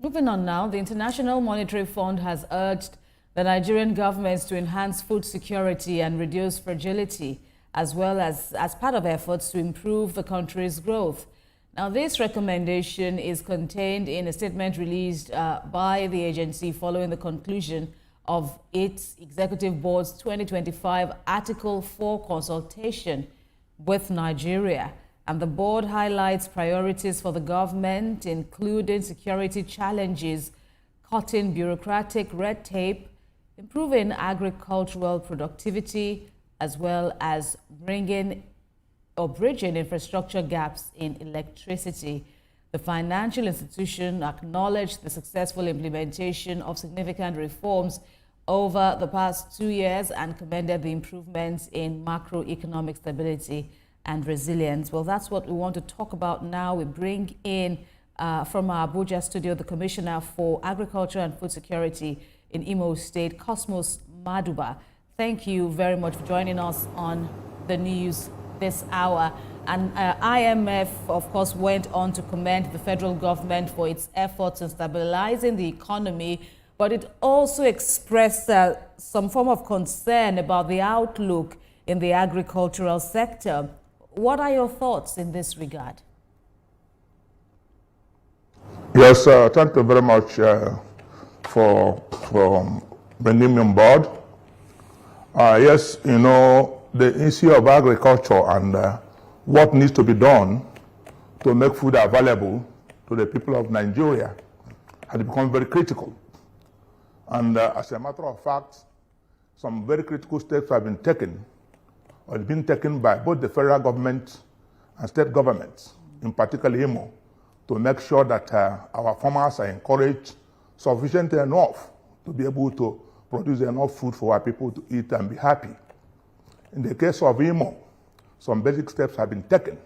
Moving on now, the International Monetary Fund has urged the Nigerian government to enhance food security and reduce fragility, as well as part of efforts to improve the country's growth. Now, this recommendation is contained in a statement released by the agency following the conclusion of its Executive Board's 2025 Article 4 consultation with Nigeria. And the board highlights priorities for the government, including security challenges, cutting bureaucratic red tape, improving agricultural productivity, as well as bridging infrastructure gaps in electricity. The financial institution acknowledged the successful implementation of significant reforms over the past 2 years and commended the improvements in macroeconomic stability and resilience. Well, that's what we want to talk about now. We bring in from our Abuja studio the Commissioner for Agriculture and Food Security in Imo State, Cosmos Maduba. Thank you very much for joining us on the news this hour. And IMF, of course, went on to commend the federal government for its efforts in stabilizing the economy, but it also expressed some form of concern about the outlook in the agricultural sector. What are your thoughts in this regard? Yes, thank you very much for bringing me on board. Yes, you know, the issue of agriculture and what needs to be done to make food available to the people of Nigeria has become very critical. And as a matter of fact, some very critical steps have been taken, or been taken by both the federal government and state governments, in particular Imo, to make sure that our farmers are encouraged sufficient enough to be able to produce enough food for our people to eat and be happy. In the case of Imo, some basic steps have been taken,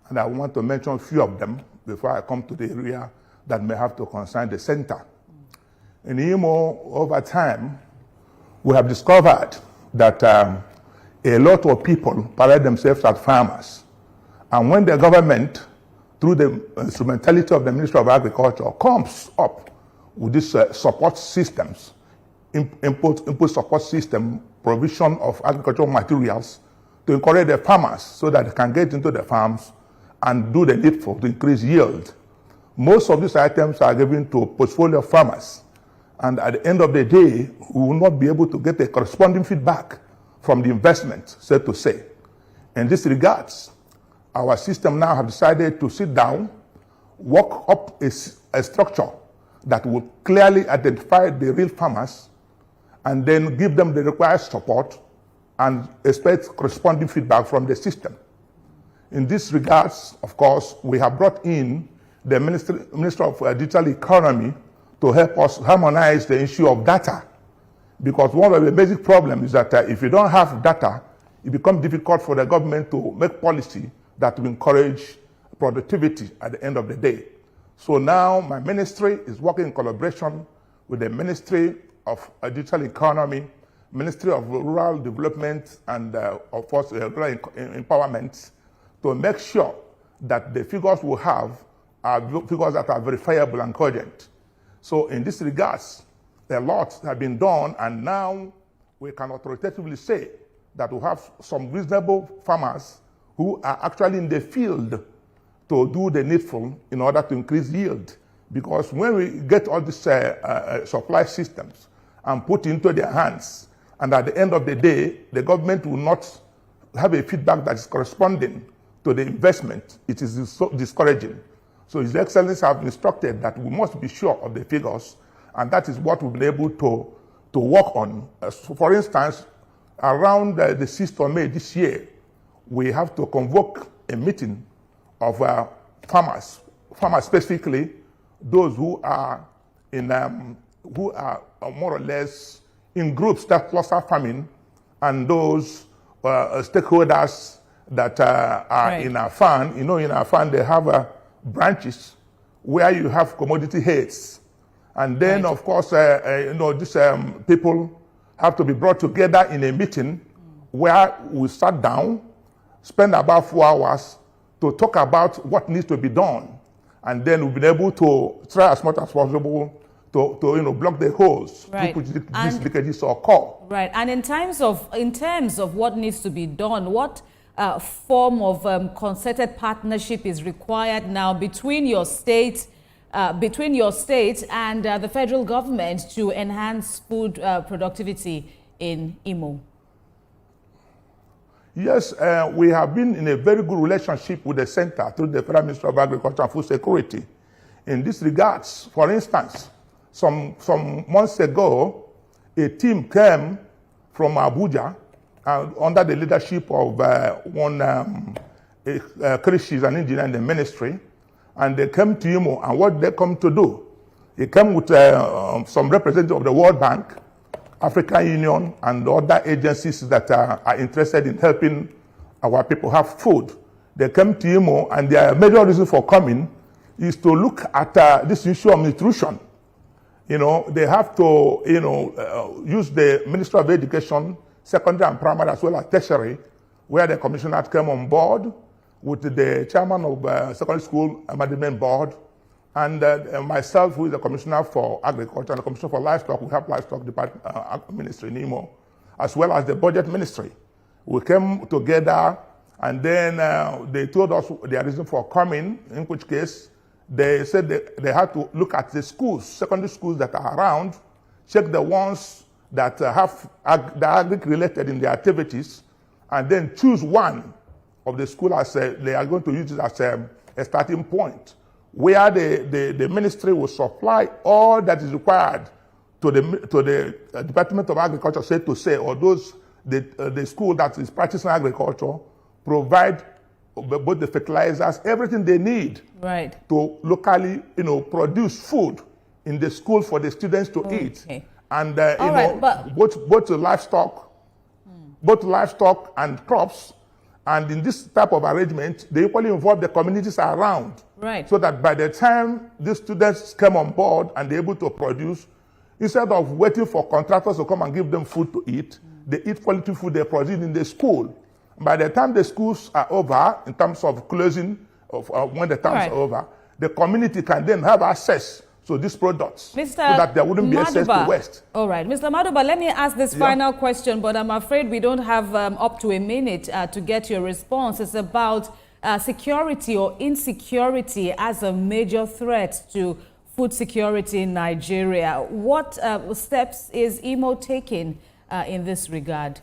and I want to mention a few of them before I come to the area that may have to concern the center. In Imo, over time, we have discovered that a lot of people parade themselves as farmers. And when the government, through the instrumentality of the Ministry of Agriculture, comes up with these support systems, input support system, provision of agricultural materials to encourage the farmers so that they can get into the farms and do the needful to increase yield. Most of these items are given to portfolio farmers. And at the end of the day, we will not be able to get a corresponding feedback from the investment, so to say. In this regards, our system now have decided to sit down, work up a structure that will clearly identify the real farmers and then give them the required support and expect corresponding feedback from the system. In this regards, of course, we have brought in the Minister of Digital Economy to help us harmonize the issue of data. Because one of the basic problems is that if you don't have data, it becomes difficult for the government to make policy that will encourage productivity at the end of the day. So now my ministry is working in collaboration with the Ministry of Digital Economy, Ministry of Rural Development, and of course Rural Empowerment, to make sure that the figures we have are figures that are verifiable and cogent. So in this regards, a lot have been done, and now we can authoritatively say that we have some reasonable farmers who are actually in the field to do the needful in order to increase yield. Because when we get all these supply systems and put into their hands, and at the end of the day, the government will not have a feedback that is corresponding to the investment, it is so discouraging. So His Excellency have instructed that we must be sure of the figures, and that is what we've been able to work on. So for instance, around the 6th of May this year, we have to convoke a meeting of farmers specifically, those who are more or less in groups that cluster farming, and those stakeholders that are right in our fund. You know, in our fund they have branches where you have commodity heads, and then right, of course you know, these people have to be brought together in a meeting where we sat down, spend about 4 hours to talk about what needs to be done. And then we've been able to try as much as possible to block the holes right. through which these leakages occur. Right. And in terms of what needs to be done, what form of concerted partnership is required now between your state and the federal government to enhance food productivity in Imo? Yes, we have been in a very good relationship with the center through the Federal Ministry of Agriculture and Food Security. In this regards, for instance, some months ago, a team came from Abuja under the leadership of Chris, an engineer in the ministry, and they came to Imo, and what they come to do, they came with some representatives of the World Bank, African Union, and other agencies that are interested in helping our people have food. They came to Imo, and their major reason for coming is to look at this issue of nutrition. They have to, use the Ministry of Education, secondary and primary, as well as tertiary, where the commissioner came on board with the chairman of secondary school management board, and myself, who is the commissioner for agriculture and the commissioner for livestock. We have livestock department ministry in Imo, as well as the budget ministry. We came together, and then they told us their reason for coming, in which case they said they had to look at the schools, secondary schools that are around, check the ones that have the agric-related in their activities, and then choose one of the school as they are going to use it as a starting point, where the ministry will supply all that is required to the Department of Agriculture, or the school that is practicing agriculture, provide both the fertilizers, everything they need, right, to locally, produce food in the school for the students to eat, and both livestock and crops. And in this type of arrangement, they equally involve the communities around, right, so that by the time the students come on board and they're able to produce, instead of waiting for contractors to come and give them food to eat, they eat quality food they produce in the school. By the time the schools are over, in terms of closing, when the terms are over, the community can then have access to these products, so that there wouldn't be access to waste. All right. Mr. Maduba, let me ask this final question, but I'm afraid we don't have up to a minute to get your response. It's about security or insecurity as a major threat to food security in Nigeria. What steps is Imo taking in this regard?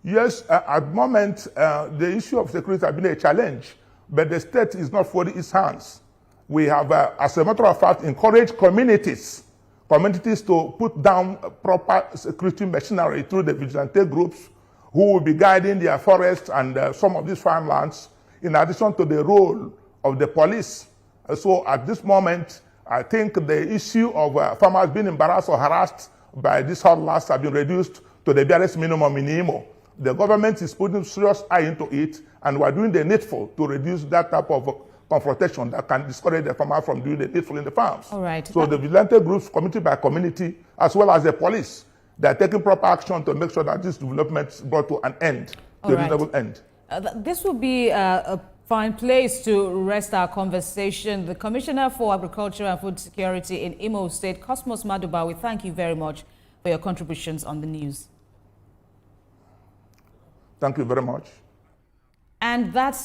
Yes, at the moment, the issue of security has been a challenge, but the state is not folding its hands. We have, as a matter of fact, encouraged communities to put down proper security machinery through the vigilante groups who will be guiding their forests and some of these farmlands, in addition to the role of the police. So at this moment, I think the issue of farmers being embarrassed or harassed by these hurdles have been reduced to the barest minimum in Imo. The government is putting serious eye into it, and we're doing the needful to reduce that type of confrontation that can discourage the farmer from doing the needful in the farms. All right. So the vigilante groups, community by community, as well as the police, they're taking proper action to make sure that this development is brought to an end, to a reasonable end. This will be a fine place to rest our conversation. The Commissioner for Agriculture and Food Security in Imo State, Cosmos Maduba, we thank you very much for your contributions on the news. Thank you very much. And that's